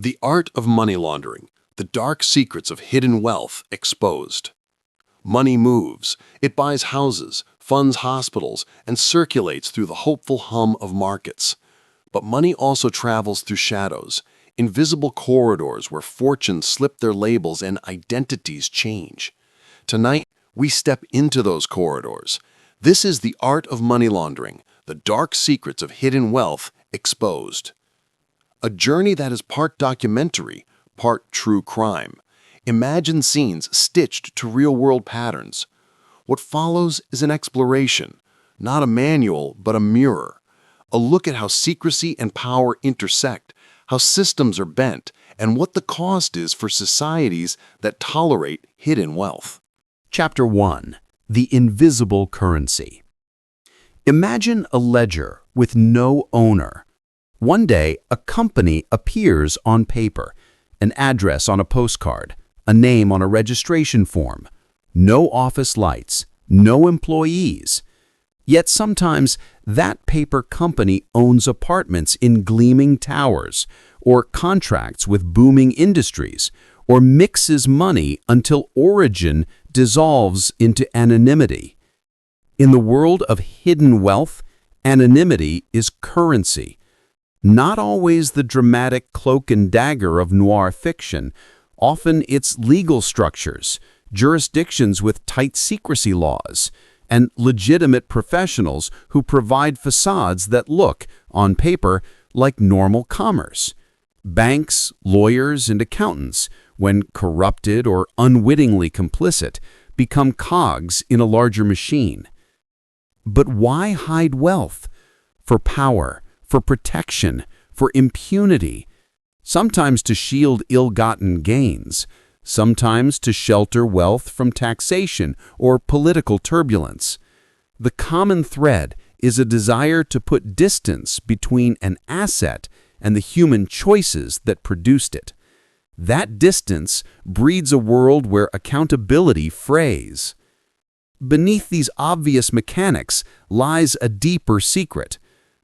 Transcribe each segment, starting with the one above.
The Art of Money Laundering, the dark secrets of hidden wealth exposed. Money moves. It buys houses, funds hospitals, and circulates through the hopeful hum of markets. But money also travels through shadows, invisible corridors where fortunes slip their labels and identities change. Tonight, we step into those corridors. This is the Art of Money Laundering, the dark secrets of hidden wealth exposed. A journey that is part documentary, part true crime. Imagine scenes stitched to real-world patterns. What follows is an exploration, not a manual, but a mirror. A look at how secrecy and power intersect, how systems are bent, and what the cost is for societies that tolerate hidden wealth. Chapter 1. The Invisible Currency. Imagine a ledger with no owner. One day, a company appears on paper, an address on a postcard, a name on a registration form. No office lights, no employees. Yet sometimes that paper company owns apartments in gleaming towers, or contracts with booming industries, or mixes money until origin dissolves into anonymity. In the world of hidden wealth, anonymity is currency. Not always the dramatic cloak and dagger of noir fiction. Often it's legal structures, jurisdictions with tight secrecy laws, and legitimate professionals who provide facades that look, on paper, like normal commerce. Banks, lawyers, and accountants, when corrupted or unwittingly complicit, become cogs in a larger machine. But why hide wealth? For power, for protection, for impunity. Sometimes to shield ill-gotten gains, sometimes to shelter wealth from taxation or political turbulence. The common thread is a desire to put distance between an asset and the human choices that produced it. That distance breeds a world where accountability frays. Beneath these obvious mechanics lies a deeper secret.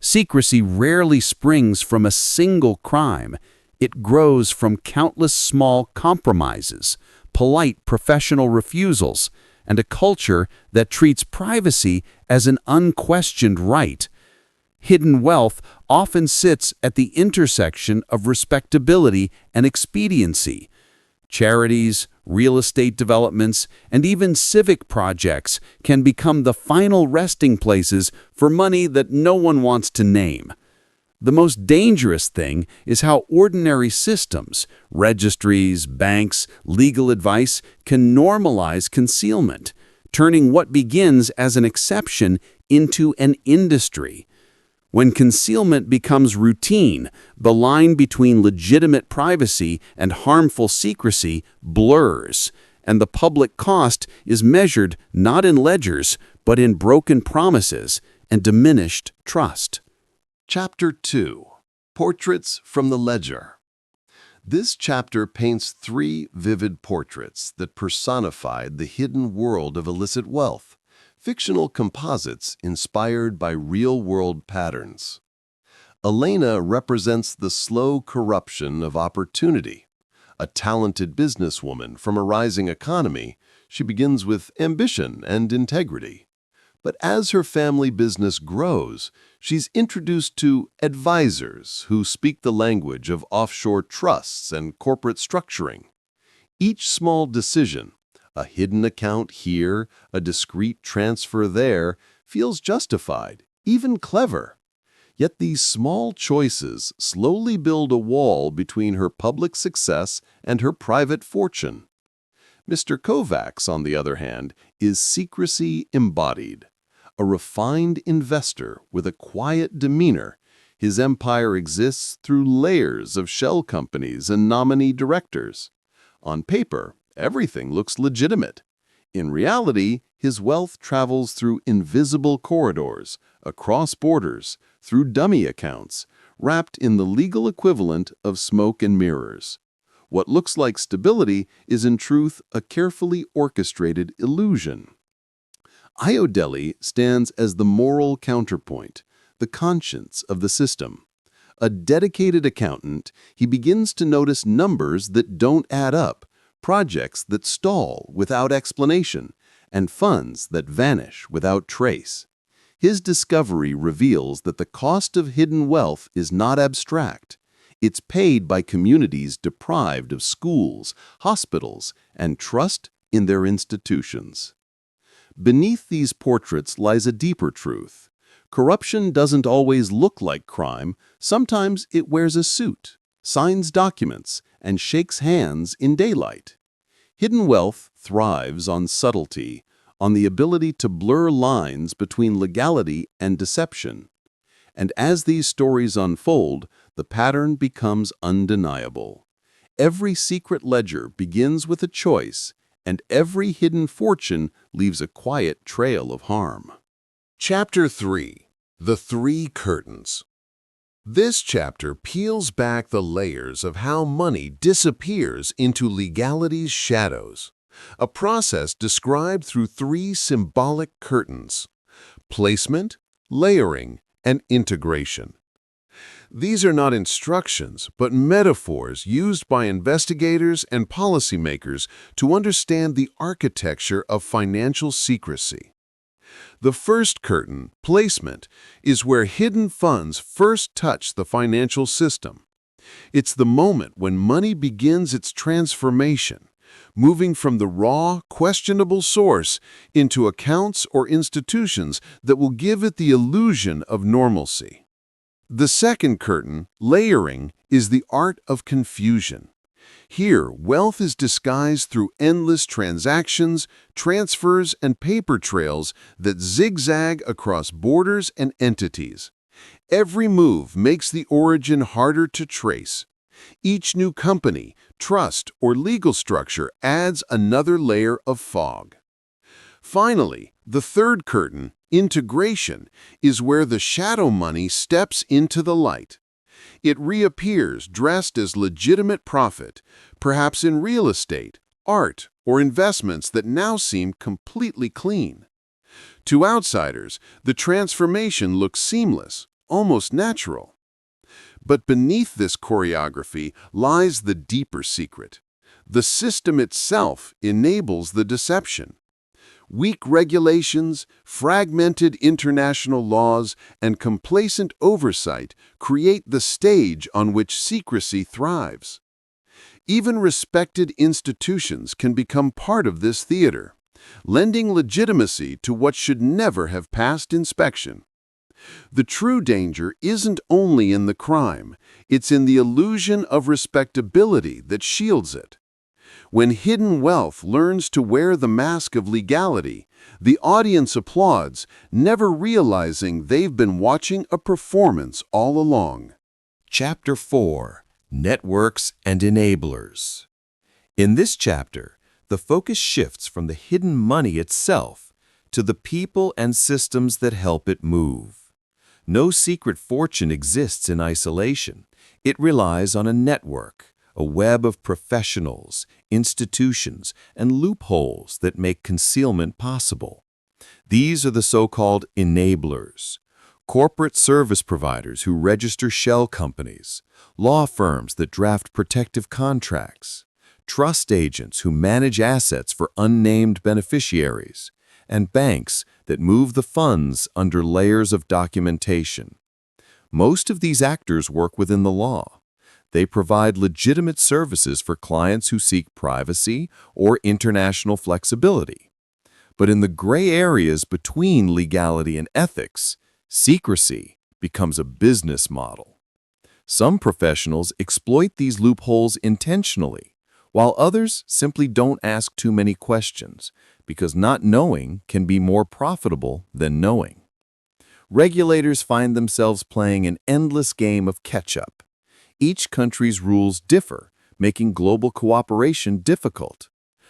Secrecy rarely springs from a single crime. It grows from countless small compromises, polite professional refusals, and a culture that treats privacy as an unquestioned right. Hidden wealth often sits at the intersection of respectability and expediency. Charities, real estate developments, and even civic projects can become the final resting places for money that no one wants to name. The most dangerous thing is how ordinary systems, registries, banks, legal advice can normalize concealment, turning what begins as an exception into an industry. When concealment becomes routine, the line between legitimate privacy and harmful secrecy blurs, and the public cost is measured not in ledgers, but in broken promises and diminished trust. Chapter 2. Portraits from the Ledger. This chapter paints three vivid portraits that personified the hidden world of illicit wealth, fictional composites inspired by real-world patterns. Elena represents the slow corruption of opportunity. A talented businesswoman from a rising economy, she begins with ambition and integrity. But as her family business grows, she's introduced to advisors who speak the language of offshore trusts and corporate structuring. Each small decision, a hidden account here, a discreet transfer there, feels justified, even clever. Yet these small choices slowly build a wall between her public success and her private fortune. Mr. Kovacs, on the other hand, is secrecy embodied. A refined investor with a quiet demeanor, his empire exists through layers of shell companies and nominee directors. On paper, everything looks legitimate. In reality, his wealth travels through invisible corridors, across borders, through dummy accounts, wrapped in the legal equivalent of smoke and mirrors. What looks like stability is in truth a carefully orchestrated illusion. Iodeli stands as the moral counterpoint, the conscience of the system. A dedicated accountant, he begins to notice numbers that don't add up, projects that stall without explanation, and funds that vanish without trace. His discovery reveals that the cost of hidden wealth is not abstract. It's paid by communities deprived of schools, hospitals, and trust in their institutions. Beneath these portraits lies a deeper truth. Corruption doesn't always look like crime. Sometimes it wears a suit, signs documents, and shakes hands in daylight. Hidden wealth thrives on subtlety, on the ability to blur lines between legality and deception. And as these stories unfold, the pattern becomes undeniable. Every secret ledger begins with a choice, and every hidden fortune leaves a quiet trail of harm. Chapter 3. The Three Curtains. This chapter peels back the layers of how money disappears into legality's shadows, a process described through three symbolic curtains: placement, layering, and integration. These are not instructions, but metaphors used by investigators and policymakers to understand the architecture of financial secrecy. The first curtain, placement, is where hidden funds first touch the financial system. It's the moment when money begins its transformation, moving from the raw, questionable source into accounts or institutions that will give it the illusion of normalcy. The second curtain, layering, is the art of confusion. Here, wealth is disguised through endless transactions, transfers, and paper trails that zigzag across borders and entities. Every move makes the origin harder to trace. Each new company, trust, or legal structure adds another layer of fog. Finally, the third curtain, integration, is where the shadow money steps into the light. It reappears dressed as legitimate profit, perhaps in real estate, art, or investments that now seem completely clean. To outsiders, the transformation looks seamless, almost natural. But beneath this choreography lies the deeper secret. The system itself enables the deception. Weak regulations, fragmented international laws, and complacent oversight create the stage on which secrecy thrives. Even respected institutions can become part of this theater, lending legitimacy to what should never have passed inspection. The true danger isn't only in the crime, it's in the illusion of respectability that shields it. When hidden wealth learns to wear the mask of legality, the audience applauds, never realizing they've been watching a performance all along. Chapter 4. Networks and Enablers. In this chapter, the focus shifts from the hidden money itself to the people and systems that help it move. No secret fortune exists in isolation. It relies on a network, a web of professionals, institutions, and loopholes that make concealment possible. These are the so-called enablers, corporate service providers who register shell companies, law firms that draft protective contracts, trust agents who manage assets for unnamed beneficiaries, and banks that move the funds under layers of documentation. Most of these actors work within the law. They provide legitimate services for clients who seek privacy or international flexibility. But in the gray areas between legality and ethics, secrecy becomes a business model. Some professionals exploit these loopholes intentionally, while others simply don't ask too many questions, because not knowing can be more profitable than knowing. Regulators find themselves playing an endless game of catch-up. Each country's rules differ, making global cooperation difficult.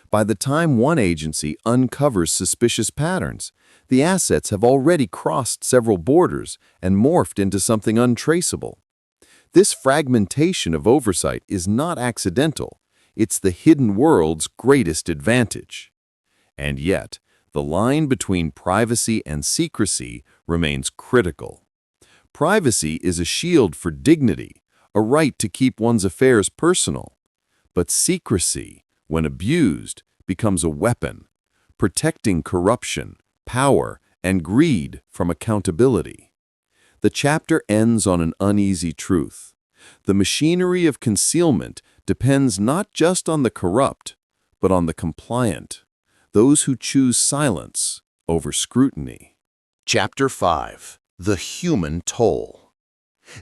By the time one agency uncovers suspicious patterns, the assets have already crossed several borders and morphed into something untraceable. This fragmentation of oversight is not accidental. It's the hidden world's greatest advantage. And yet, the line between privacy and secrecy remains critical. Privacy is a shield for dignity, a right to keep one's affairs personal. But secrecy, when abused, becomes a weapon, protecting corruption, power, and greed from accountability. The chapter ends on an uneasy truth. The machinery of concealment depends not just on the corrupt, but on the compliant, those who choose silence over scrutiny. Chapter 5. The Human Toll.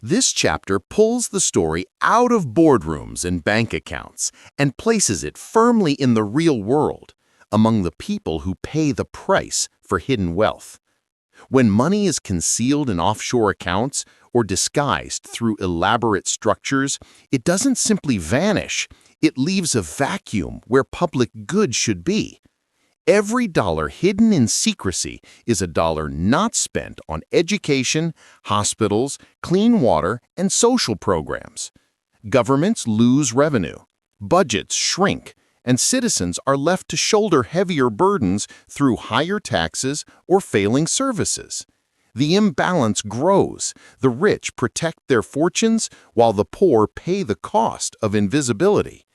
This chapter pulls the story out of boardrooms and bank accounts and places it firmly in the real world, among the people who pay the price for hidden wealth. When money is concealed in offshore accounts or disguised through elaborate structures, it doesn't simply vanish, it leaves a vacuum where public good should be. Every dollar hidden in secrecy is a dollar not spent on education, hospitals, clean water, and social programs. Governments lose revenue, budgets shrink, and citizens are left to shoulder heavier burdens through higher taxes or failing services. The imbalance grows. The rich protect their fortunes while the poor pay the cost of invisibility.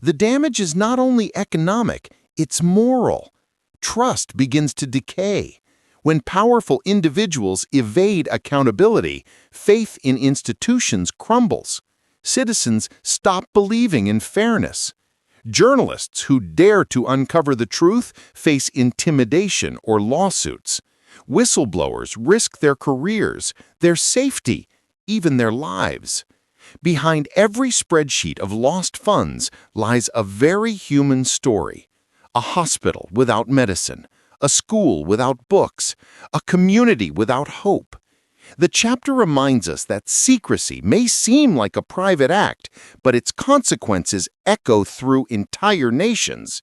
The damage is not only economic, it's moral. Trust begins to decay. When powerful individuals evade accountability, faith in institutions crumbles. Citizens stop believing in fairness. Journalists who dare to uncover the truth face intimidation or lawsuits. Whistleblowers risk their careers, their safety, even their lives. Behind every spreadsheet of lost funds lies a very human story. A hospital without medicine, a school without books, a community without hope. The chapter reminds us that secrecy may seem like a private act, but its consequences echo through entire nations.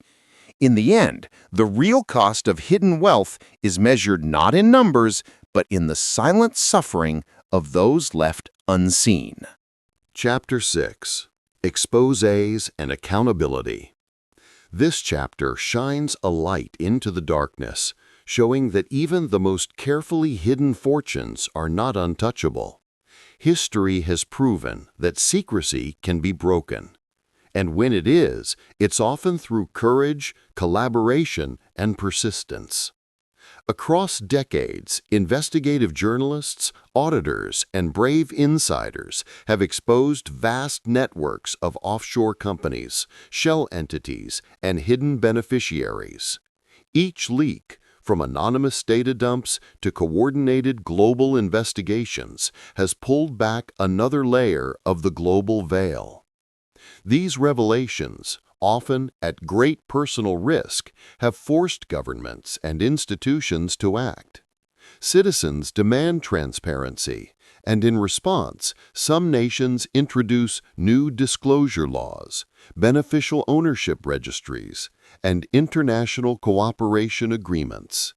In the end, the real cost of hidden wealth is measured not in numbers, but in the silent suffering of those left unseen. Chapter 6. Exposés and Accountability. This chapter shines a light into the darkness, showing that even the most carefully hidden fortunes are not untouchable. History has proven that secrecy can be broken. And when it is, it's often through courage, collaboration, and persistence. Across decades, investigative journalists, auditors, and brave insiders have exposed vast networks of offshore companies, shell entities, and hidden beneficiaries. Each leak, from anonymous data dumps to coordinated global investigations, has pulled back another layer of the global veil. These revelations, often at great personal risk, have forced governments and institutions to act. Citizens demand transparency, and in response, some nations introduce new disclosure laws, beneficial ownership registries, and international cooperation agreements.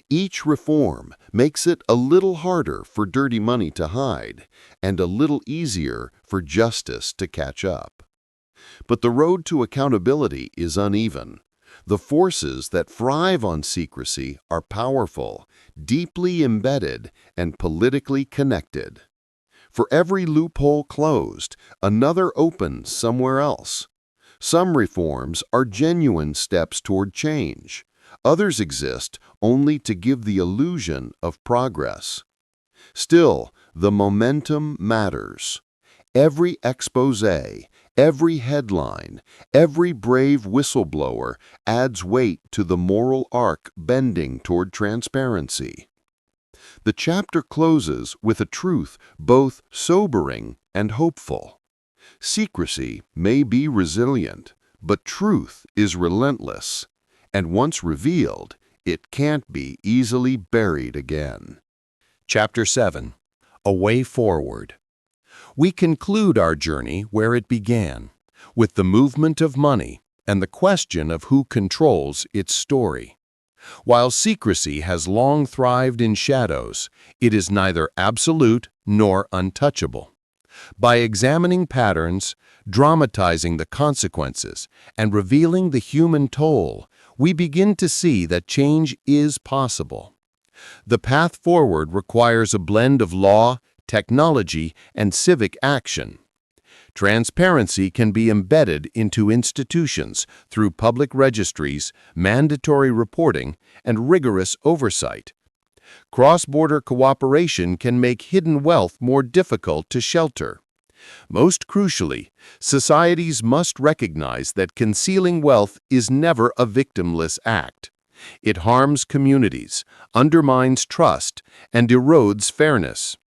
Each reform makes it a little harder for dirty money to hide, and a little easier for justice to catch up. But the road to accountability is uneven. The forces that thrive on secrecy are powerful, deeply embedded, and politically connected. For every loophole closed, another opens somewhere else. Some reforms are genuine steps toward change. Others exist only to give the illusion of progress. Still, the momentum matters. Every exposé, every headline, every brave whistleblower adds weight to the moral arc bending toward transparency. The chapter closes with a truth both sobering and hopeful. Secrecy may be resilient, but truth is relentless, and once revealed, it can't be easily buried again. Chapter 7. A Way Forward. We conclude our journey where it began, with the movement of money and the question of who controls its story. While secrecy has long thrived in shadows, it is neither absolute nor untouchable. By examining patterns, dramatizing the consequences, and revealing the human toll, we begin to see that change is possible. The path forward requires a blend of law, technology, and civic action. Transparency can be embedded into institutions through public registries, mandatory reporting, and rigorous oversight. Cross-border cooperation can make hidden wealth more difficult to shelter. Most crucially, societies must recognize that concealing wealth is never a victimless act. It harms communities, undermines trust, and erodes fairness.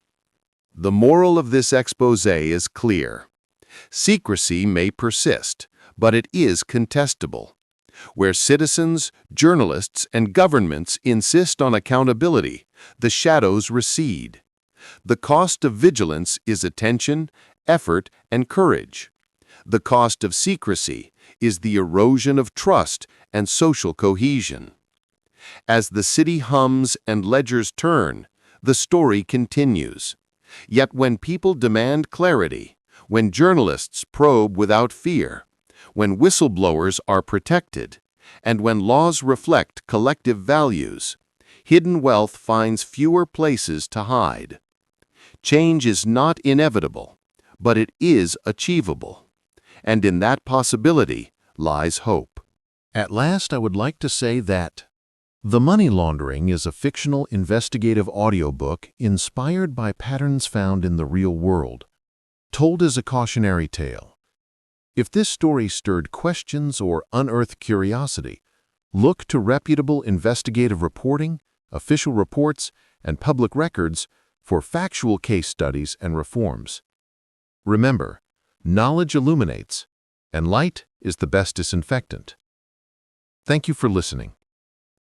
The moral of this exposé is clear. Secrecy may persist, but it is contestable. Where citizens, journalists, and governments insist on accountability, the shadows recede. The cost of vigilance is attention, effort, and courage. The cost of secrecy is the erosion of trust and social cohesion. As the city hums and ledgers turn, the story continues. Yet when people demand clarity, when journalists probe without fear, when whistleblowers are protected, and when laws reflect collective values, hidden wealth finds fewer places to hide. Change is not inevitable, but it is achievable. And in that possibility lies hope. At last, I would like to say that The Money Laundering is a fictional investigative audiobook inspired by patterns found in the real world, told as a cautionary tale. If this story stirred questions or unearthed curiosity, look to reputable investigative reporting, official reports, and public records for factual case studies and reforms. Remember, knowledge illuminates, and light is the best disinfectant. Thank you for listening.